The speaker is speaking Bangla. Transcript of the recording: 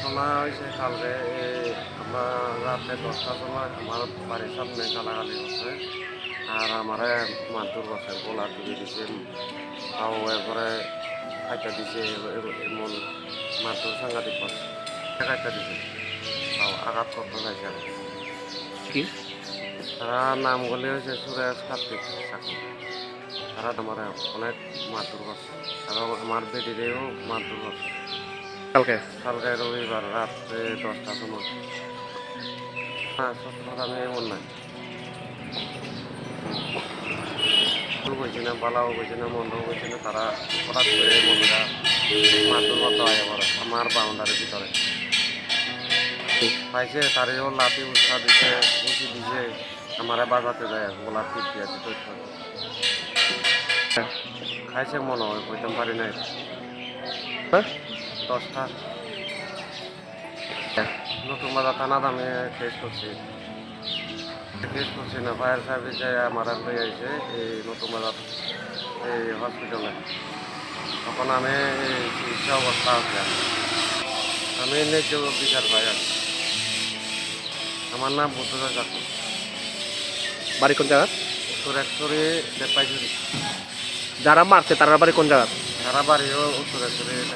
ঘটনা হয়েছে কালকে আমরা রাতে 10টার সময় আমার বাড়ির সামনে গালাগালি হচ্ছে আর আমারে মারধর করছে গোলা তুলে দিছে তাও এরপরে খাইতে দিছে এমন মারধর সাংঘাতিক করছে খাইতে দিছে তাও আঘাত করতে চাইছে আর কি তারা নামগুলি হয়েছে সুরেশ কার্তিক চাকরি তারা আমার অনেক মারধর করছে এবং আমার বেটিরেও মারধর করছে কালকে কালকে রবিবার রাত্রে 10টার সময় হ্যাঁ সত্য কথা আমি এমন নাই ভুল বলছি না বালাও বলছি না মন্দও বলছি না তারা হঠাৎ করে বন্ধুরা মারধর করতে হয় আমার বাউন্ডারির ভিতরে পাইছে তারেও লাঠি উৎসাহ দিছে উঁচি দিছে আমারে বাজাতে যায় গোলা ফিট দিয়েছে তথ্য খাইছে মনে হয় কইতাম পারি নাই হ্যাঁ 10টা নতুন বাজার থানাত আমি কেস করছি না ফায়ার সার্ভিস যায় আমার লই আইছে এই নতুন বাজার এই হসপিটালে তখন আমি এই চিকিৎসা অবস্থা আছে আমি ন্যায্য বিচার পাই আর আমার নাম বুদ্ধদেব চাকরি বাড়ি কোন জায়গা উত্তর একশোরে দেপাইছড়ি যারা মারছে তারা বাড়ি কোন জায়গা সারা বাড়িও উত্তর একশোরে